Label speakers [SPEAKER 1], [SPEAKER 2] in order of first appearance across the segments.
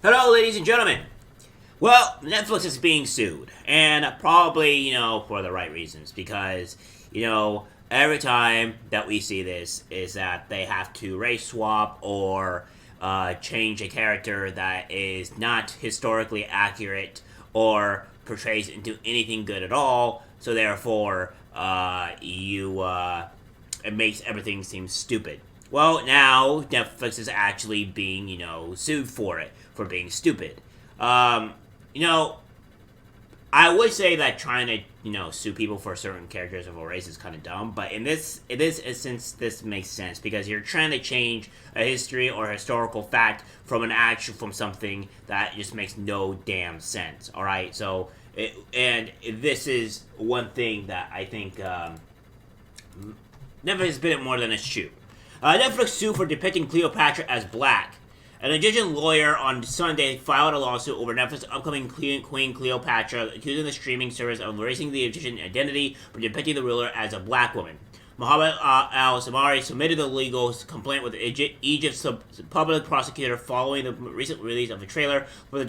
[SPEAKER 1] Hello, ladies and gentlemen. Well, Netflix is being sued, and probably, for the right reasons, because, every time that we see this is that they have to race swap or change a character that is not historically accurate or portrays into anything good at all, so therefore, it makes everything seem stupid. Well, now Netflix is actually being, sued for it, for being stupid. Um, you know, I would say that trying to, sue people for certain characters of a race is kind of dumb, but in this instance, this makes sense because you're trying to change a history or a historical fact from something that just makes no damn sense. All right, so this is one thing that I think Netflix has been it more than a shoe. Netflix sued for depicting Cleopatra as black. An Egyptian lawyer on Sunday filed a lawsuit over Netflix's upcoming Queen Cleopatra, accusing the streaming service of erasing the Egyptian identity for depicting the ruler as a black woman. Mohammed al-Samari submitted the legal complaint with Egypt's public prosecutor following the recent release of a trailer for the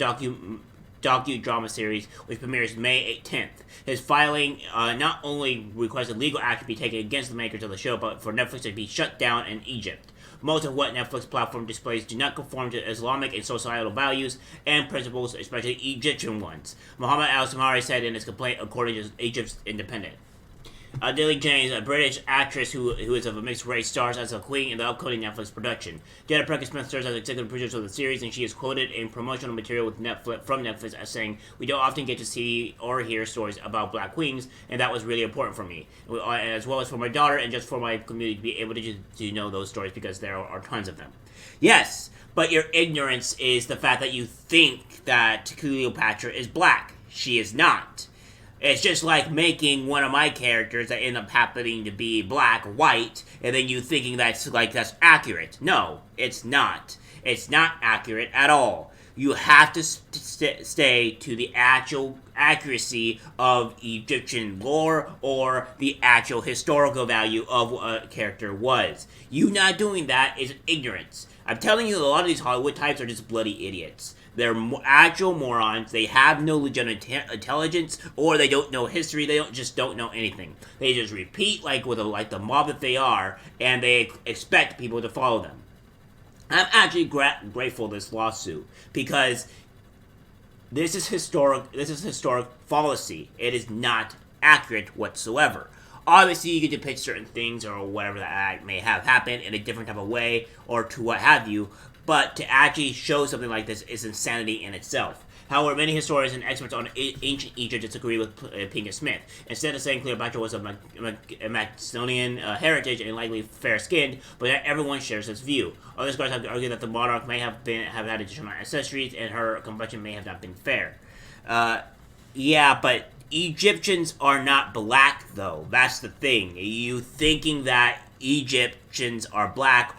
[SPEAKER 1] docudrama series, which premieres May 10th. His filing not only requested legal action be taken against the makers of the show, but for Netflix to be shut down in Egypt. Most of what Netflix platform displays do not conform to Islamic and societal values and principles, especially Egyptian ones, Mohammed al-Samari said in his complaint, according to Egypt's Independent. Dilly James, a British actress who is of a mixed race, stars as a queen in the upcoming Netflix production. Jada Pinkett Smith serves as executive producer of the series, and she is quoted in promotional material from Netflix as saying, "We don't often get to see or hear stories about black queens, and that was really important for me, as well as for my daughter and just for my community to be able to know those stories because there are tons of them." Yes, but your ignorance is the fact that you think that Cleopatra is black. She is not. It's just like making one of my characters that end up happening to be black, white, and then you thinking that's accurate. No, it's not. It's not accurate at all. You have to stay to the actual accuracy of Egyptian lore or the actual historical value of what a character was. You not doing that is ignorance. I'm telling you, a lot of these Hollywood types are just bloody idiots. They're actual morons. They have no legitimate intelligence, or they don't know history. They don't know anything. They just repeat like the mob that they are, and they expect people to follow them. I'm actually grateful for this lawsuit because this is historic. This is historic fallacy. It is not accurate whatsoever. Obviously, you can depict certain things or whatever that may have happened in a different type of way or to what have you, but to actually show something like this is insanity in itself. However, many historians and experts on ancient Egypt disagree with Pinkett Smith. Instead of saying Cleopatra was of Macedonian heritage and likely fair-skinned, but not everyone shares this view. Other scholars have argued that the monarch may have had additional ancestries and her complexion may have not been fair. Yeah, but Egyptians are not black, though. That's the thing. You thinking that Egyptians are black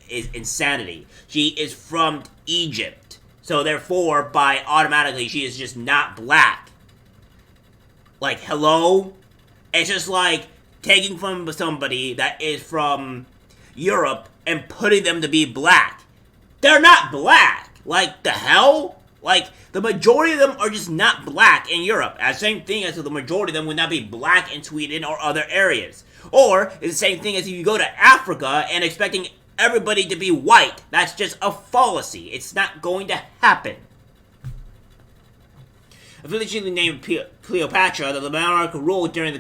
[SPEAKER 1] is insanity. She is from Egypt. So therefore, automatically, she is just not black. Like, hello? It's just like taking from somebody that is from Europe and putting them to be black. They're not black. Like, the hell? Like, the majority of them are just not black in Europe. The same thing as the majority of them would not be black in Sweden or other areas. Or, it's the same thing as if you go to Africa and expecting everybody to be white. That's just a fallacy. It's not going to happen. Officially named Cleopatra, the monarch ruled during the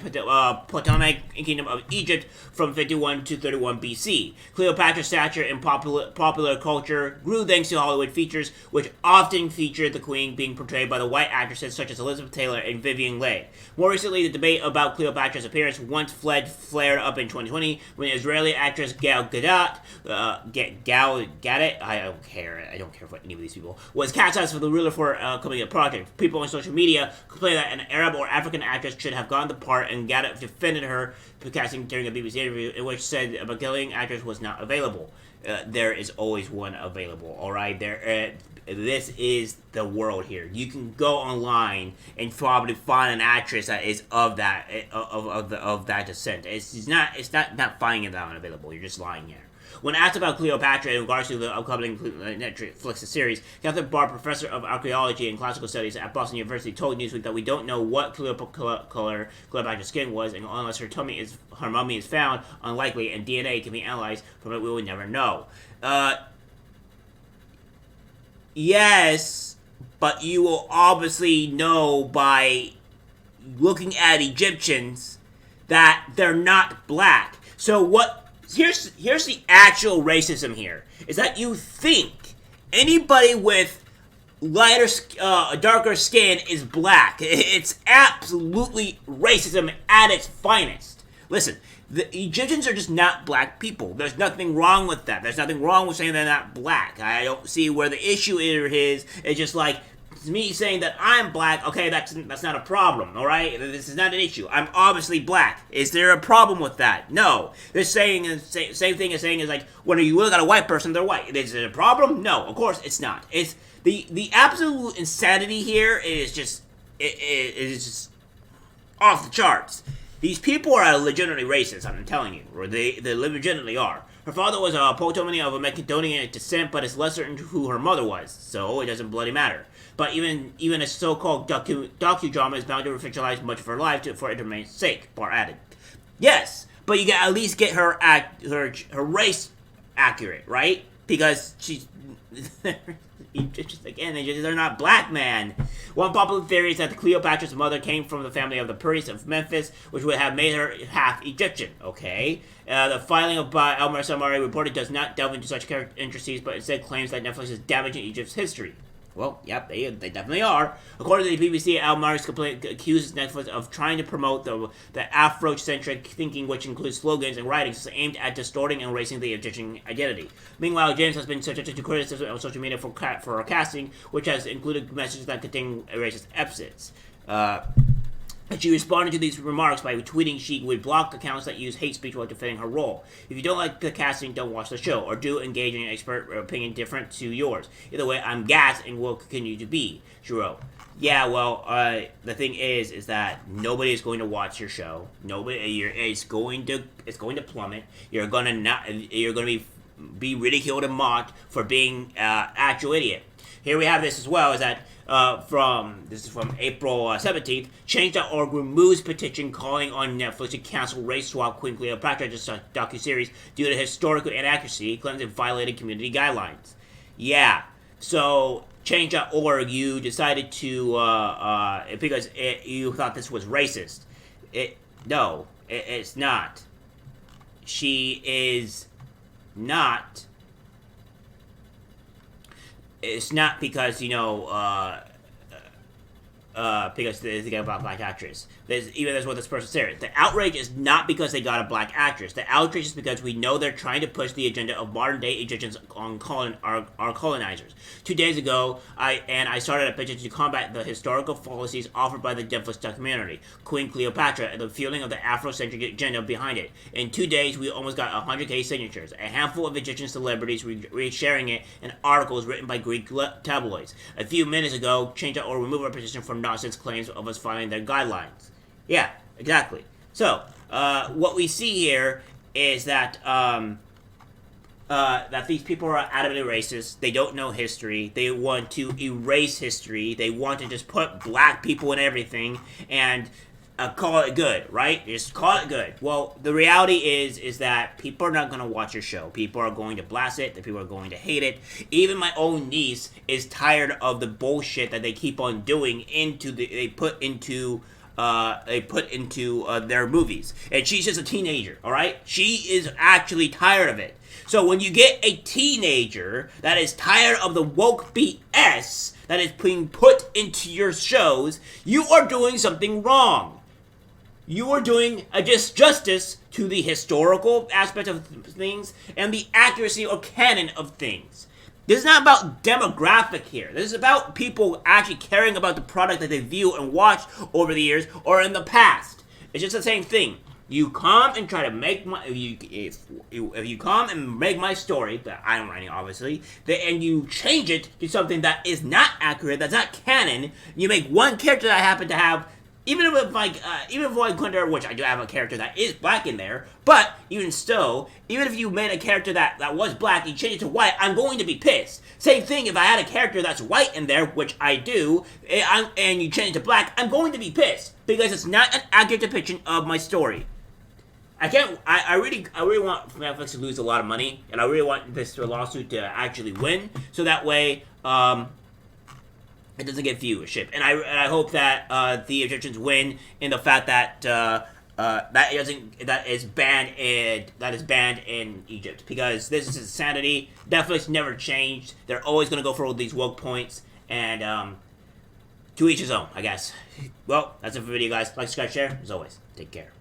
[SPEAKER 1] Ptolemaic Kingdom of Egypt from 51 to 31 BC. Cleopatra's stature in popular culture grew thanks to Hollywood features, which often featured the queen being portrayed by the white actresses such as Elizabeth Taylor and Vivien Leigh. More recently, the debate about Cleopatra's appearance once flared up in 2020 when Israeli actress Gal Gadot, I don't care for any of these people, was cast as for the ruler for coming a project. People on social media complained that an Arab or African actress should have gone the part, and Gadot defended her casting during a BBC interview in which said a Bulgarian actress was not available. There is always one available, alright? This is the world here. You can go online and probably find an actress that is of that descent. It's not finding that unavailable. You're just lying here. When asked about Cleopatra in regards to the upcoming Netflix series, Catherine Barr, professor of archaeology and classical studies at Boston University, told Newsweek that we don't know what color Cleopatra's skin was, and unless her mummy is found, unlikely, and DNA can be analyzed from it, we will never know. Yes, but you will obviously know by looking at Egyptians that they're not black. So here's the actual racism here, is that you think anybody with darker skin is black. It's absolutely racism at its finest. Listen, the Egyptians are just not black people. There's nothing wrong with that. There's nothing wrong with saying they're not black. I don't see where the issue is. It's just like me saying that I'm black. Okay, that's not a problem. All right, this is not an issue. I'm obviously black. Is there a problem with that? No. They're saying the same thing as saying is like when you look at a white person, they're white. Is it a problem? No, of course it's not. It's the absolute insanity here is just off the charts. These people are legitimately racist, I'm telling you. Or they legitimately are. Her father was a Potawatomi of a Macedonian descent, but it's less certain who her mother was, so it doesn't bloody matter. But even a so-called docudrama is bound to fictionalize much of her life for entertainment's sake, Barr added. Yes, but you can at least get her race accurate, right? Because she's... Again, they're not black, man. One popular theory is that Cleopatra's mother came from the family of the priests of Memphis, which would have made her half Egyptian. Okay. The filing of Elmer Samari reported does not delve into such intricacies, but instead claims that Netflix is damaging Egypt's history. Well, yep, they definitely are. According to the BBC, Al-Mari's complaint accuses Netflix of trying to promote the Afrocentric thinking, which includes slogans and writings aimed at distorting and erasing the Egyptian identity. Meanwhile, James has been subjected to criticism on social media for her casting, which has included messages that contain racist epithets. She responded to these remarks by tweeting she would block accounts that use hate speech while defending her role. If you don't like the casting, don't watch the show, or do engage in an expert opinion different to yours. Either way, I'm gassed and will continue to be, she wrote. Yeah, well, the thing is that nobody is going to watch your show. It's going to plummet. You're going to be ridiculed and mocked for being actual idiot. Here we have this as well, is that this is from April 17th, Change.org removes petition calling on Netflix to cancel race swap Queen Cleopatra docuseries due to historical inaccuracy, claims it violated community guidelines. Yeah, so Change.org, you decided to, because you thought this was racist. No, it's not. She is not. It's not because, because they got a black actress. That's what this person said. The outrage is not because they got a black actress. The outrage is because we know they're trying to push the agenda of modern-day Egyptians on our colonizers. 2 days ago, I started a petition to combat the historical fallacies offered by the Netflix documentary, Queen Cleopatra, and the fueling of the Afrocentric agenda behind it. In 2 days, we almost got 100,000 signatures. A handful of Egyptian celebrities sharing it, and articles written by Greek tabloids. A few minutes ago, Change.org removed our petition from nonsense claims of us following their guidelines. Yeah, exactly. So, what we see here is that that these people are adamantly racist. They don't know history. They want to erase history. They want to just put black people in everything and call it good, right? Just call it good. Well, the reality is that people are not going to watch your show. People are going to blast it. People are going to hate it. Even my own niece is tired of the bullshit that they keep on doing they put into their movies. And she's just a teenager, all right? She is actually tired of it. So when you get a teenager that is tired of the woke BS that is being put into your shows, you are doing something wrong. You are doing a disjustice to the historical aspect of things and the accuracy or canon of things. This is not about demographic here. This is about people actually caring about the product that they view and watch over the years or in the past. It's just the same thing. You come and try to make my if you come and make my story that I'm writing, obviously, and you change it to something that is not accurate, that's not canon. You make one character that I happen to have even if like even if like Hunter, which I do have a character that is black in there, but even still, even if you made a character that was black, you change it to white, I'm going to be pissed. Same thing if I had a character that's white in there, which I do, and you change it to black, I'm going to be pissed because it's not an accurate depiction of my story. I can't. I really want Netflix to lose a lot of money, and I really want this lawsuit to actually win, so that way, it doesn't get viewership. And I hope that the Egyptians win in the fact that that is banned in Egypt, because this is insanity. Netflix never changed. They're always gonna go for all these woke points, and to each his own, I guess. Well, that's it for the video, guys. Like, subscribe, share. As always, take care.